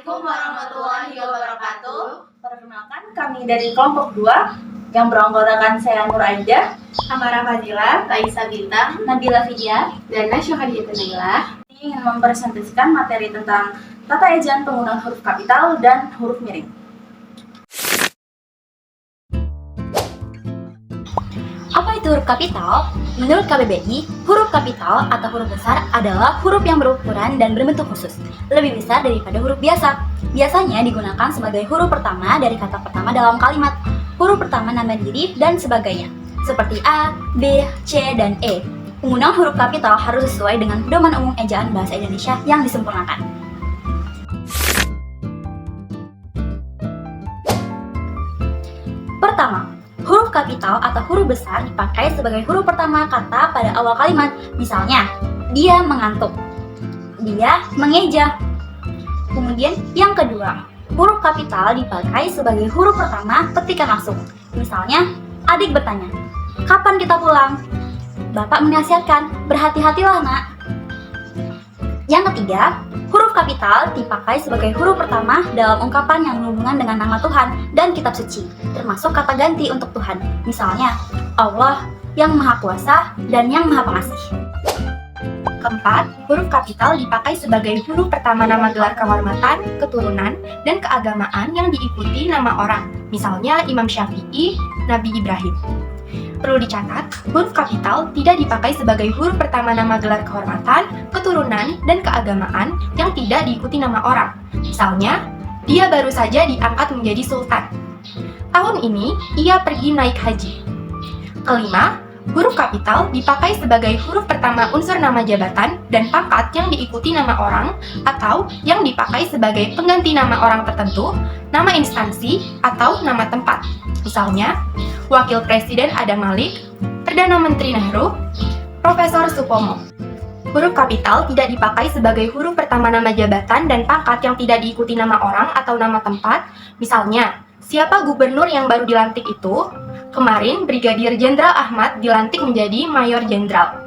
Assalamualaikum warahmatullahi wabarakatuh. Perkenalkan, kami dari kelompok 2 yang beranggotakan saya Nur Aida, Amara Fadila, Raisa Bintang, Nabila Vidya, dan Nasya Khadijah Naila ingin mempresentasikan materi tentang tata ejaan penggunaan huruf kapital dan huruf miring. Apa itu huruf kapital? Menurut KBBI, huruf kapital atau huruf besar adalah huruf yang berukuran dan berbentuk khusus, lebih besar daripada huruf biasa. Biasanya digunakan sebagai huruf pertama dari kata pertama dalam kalimat, huruf pertama nama diri, dan sebagainya, seperti A, B, C, dan E. Penggunaan huruf kapital harus sesuai dengan pedoman umum ejaan bahasa Indonesia yang disempurnakan. Pertama, huruf kapital atau huruf besar dipakai sebagai huruf pertama kata pada awal kalimat. Misalnya, dia mengantuk, dia mengeja. Kemudian yang kedua, huruf kapital dipakai sebagai huruf pertama ketika masuk. Misalnya, adik bertanya, kapan kita pulang? Bapak menasihatkan, berhati-hatilah nak. Yang ketiga, huruf kapital dipakai sebagai huruf pertama dalam ungkapan yang berhubungan dengan nama Tuhan dan kitab suci, termasuk kata ganti untuk Tuhan. Misalnya, Allah, yang Maha Kuasa, dan yang Maha Pengasih. Keempat, huruf kapital dipakai sebagai huruf pertama nama gelar kehormatan, keturunan, dan keagamaan yang diikuti nama orang. Misalnya Imam Syafi'i, Nabi Ibrahim. Perlu dicatat, huruf kapital tidak dipakai sebagai huruf pertama nama gelar kehormatan, keturunan, dan keagamaan yang tidak diikuti nama orang. Misalnya, dia baru saja diangkat menjadi sultan. Tahun ini, ia pergi naik haji. Kelima, huruf kapital dipakai sebagai huruf pertama unsur nama jabatan dan pangkat yang diikuti nama orang atau yang dipakai sebagai pengganti nama orang tertentu, nama instansi, atau nama tempat. Misalnya, Wakil Presiden Adam Malik, Perdana Menteri Nehru, Profesor Supomo. Huruf kapital tidak dipakai sebagai huruf pertama nama jabatan dan pangkat yang tidak diikuti nama orang atau nama tempat. Misalnya, siapa gubernur yang baru dilantik itu? Kemarin, Brigadir Jenderal Ahmad dilantik menjadi Mayor Jenderal.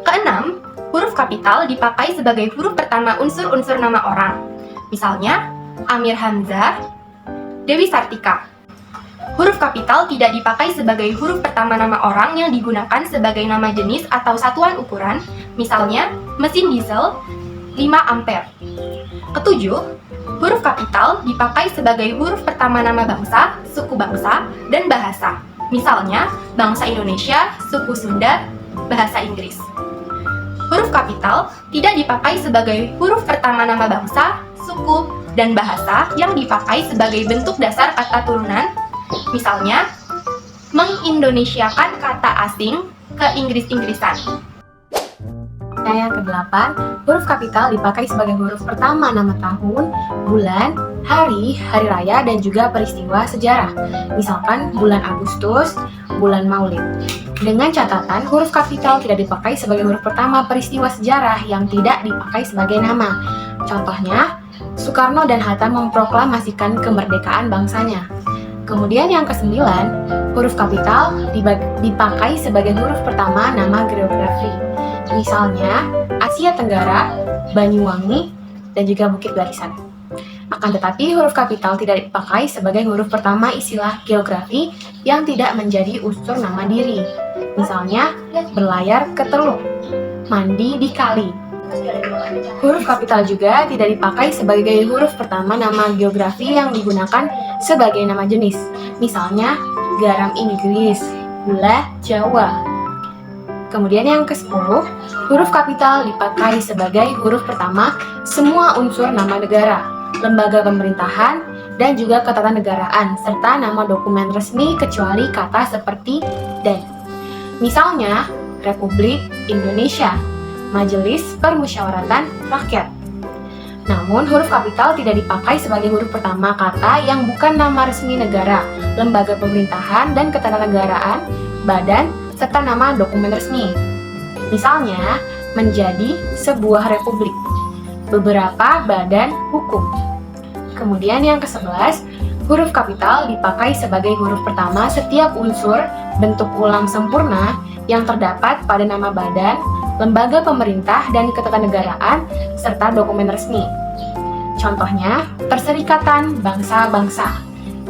Keenam, huruf kapital dipakai sebagai huruf pertama unsur-unsur nama orang. Misalnya, Amir Hamzah, Dewi Sartika. Huruf kapital tidak dipakai sebagai huruf pertama nama orang yang digunakan sebagai nama jenis atau satuan ukuran, misalnya mesin diesel 5 ampere. Ketujuh, huruf kapital dipakai sebagai huruf pertama nama bangsa, suku bangsa, dan bahasa, misalnya bangsa Indonesia, suku Sunda, bahasa Inggris. Huruf kapital tidak dipakai sebagai huruf pertama nama bangsa, suku, dan bahasa yang dipakai sebagai bentuk dasar kata turunan. Misalnya, mengindonesiakan kata asing ke Inggris-Inggrisan. Nah, yang kedelapan, huruf kapital dipakai sebagai huruf pertama nama tahun, bulan, hari, hari raya, dan juga peristiwa sejarah. Misalkan bulan Agustus, bulan Maulid. Dengan catatan, huruf kapital tidak dipakai sebagai huruf pertama peristiwa sejarah yang tidak dipakai sebagai nama. Contohnya, Soekarno dan Hatta memproklamasikan kemerdekaan bangsanya. Kemudian yang kesembilan, huruf kapital dipakai sebagai huruf pertama nama geografi. Misalnya, Asia Tenggara, Banyuwangi, dan juga Bukit Barisan. Akan tetapi, huruf kapital tidak dipakai sebagai huruf pertama istilah geografi yang tidak menjadi unsur nama diri. Misalnya, berlayar ke teluk, mandi di kali. Huruf kapital juga tidak dipakai sebagai huruf pertama nama geografi yang digunakan sebagai nama jenis. Misalnya, garam Inggris, gula Jawa. Kemudian yang ke-10, huruf kapital dipakai sebagai huruf pertama semua unsur nama negara, lembaga pemerintahan, dan juga ketatanegaraan, serta nama dokumen resmi kecuali kata seperti dan. Misalnya, Republik Indonesia, Majelis Permusyawaratan Rakyat. Namun, huruf kapital tidak dipakai sebagai huruf pertama kata yang bukan nama resmi negara, lembaga pemerintahan dan ketatanegaraan, badan, serta nama dokumen resmi. Misalnya, menjadi sebuah republik, beberapa badan hukum. Kemudian yang ke-11, huruf kapital dipakai sebagai huruf pertama setiap unsur bentuk ulang sempurna yang terdapat pada nama badan, lembaga pemerintah dan ketatanegaraan, serta dokumen resmi. Contohnya, Perserikatan Bangsa-Bangsa,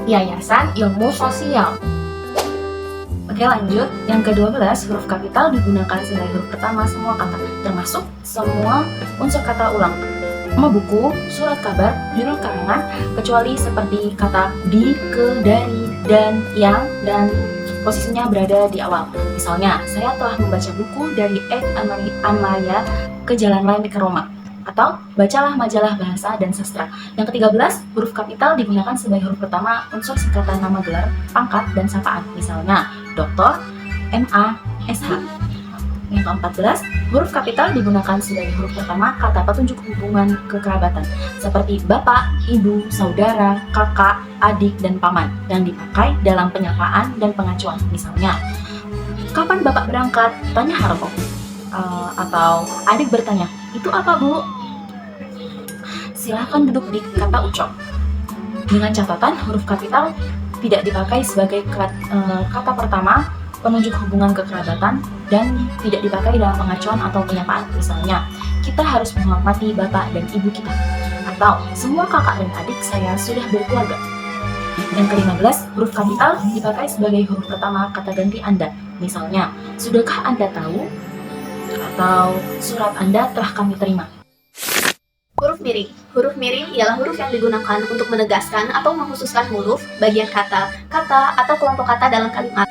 Yayasan Ilmu Sosial. Oke lanjut, yang ke-12 huruf kapital digunakan sebagai huruf pertama semua kata, termasuk semua unsur kata ulang. Nama buku, surat kabar, judul karangan, kecuali seperti kata di, ke, dari, dan, yang, dan posisinya berada di awal. Misalnya, saya telah membaca buku dari Ed Amalia ke Jalan Lain ke Roma. Atau, bacalah majalah bahasa dan sastra. Yang ke-13, huruf kapital digunakan sebagai huruf pertama unsur singkatan nama gelar, pangkat, dan sapaan. Misalnya, Dr. M.A. S.H. Yang ke-14, huruf kapital digunakan sebagai huruf pertama kata petunjuk hubungan kekerabatan, seperti bapak, ibu, saudara, kakak, adik, dan paman, yang dipakai dalam penyapaan dan pengacuan. Misalnya, kapan bapak berangkat? Tanya Harto. Atau adik bertanya, itu apa bu? Silahkan duduk di kata ucok. Dengan catatan, huruf kapital tidak dipakai sebagai kata pertama penunjuk hubungan kekerabatan dan tidak dipakai dalam pengacuan atau penyapaan. Misalnya, kita harus menghormati bapak dan ibu kita. Atau, semua kakak dan adik saya sudah berkeluarga. Yang ke-15, huruf kapital dipakai sebagai huruf pertama kata ganti Anda. Misalnya, sudahkah Anda tahu? Atau, surat Anda telah kami terima. Huruf miring. Huruf miring ialah huruf yang digunakan untuk menegaskan atau mengkhususkan huruf, bagian kata, atau kelompok kata dalam kalimat.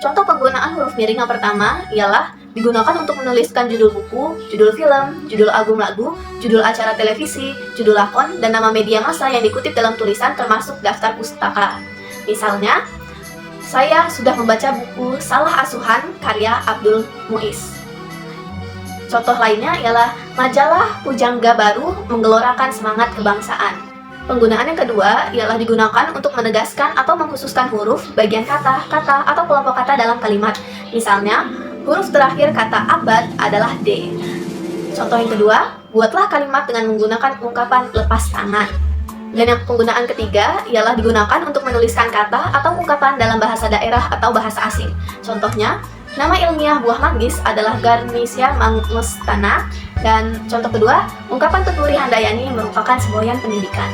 Contoh penggunaan huruf miring yang pertama ialah digunakan untuk menuliskan judul buku, judul film, judul album lagu, judul acara televisi, judul lakon, dan nama media massa yang dikutip dalam tulisan termasuk daftar pustaka. Misalnya, saya sudah membaca buku Salah Asuhan karya Abdul Muiz. Contoh lainnya ialah majalah Pujangga Baru menggelorakan semangat kebangsaan. Penggunaan yang kedua ialah digunakan untuk menegaskan atau mengkhususkan huruf, bagian kata, atau kelompok kata dalam kalimat. Misalnya, huruf terakhir kata abad adalah D. Contoh yang kedua, buatlah kalimat dengan menggunakan ungkapan lepas tangan. Dan yang penggunaan ketiga ialah digunakan untuk menuliskan kata atau ungkapan dalam bahasa daerah atau bahasa asing. Contohnya, nama ilmiah buah manggis adalah Garnicia mangustana. Dan contoh kedua, ungkapan Tuturi Handayani merupakan semboyan pendidikan.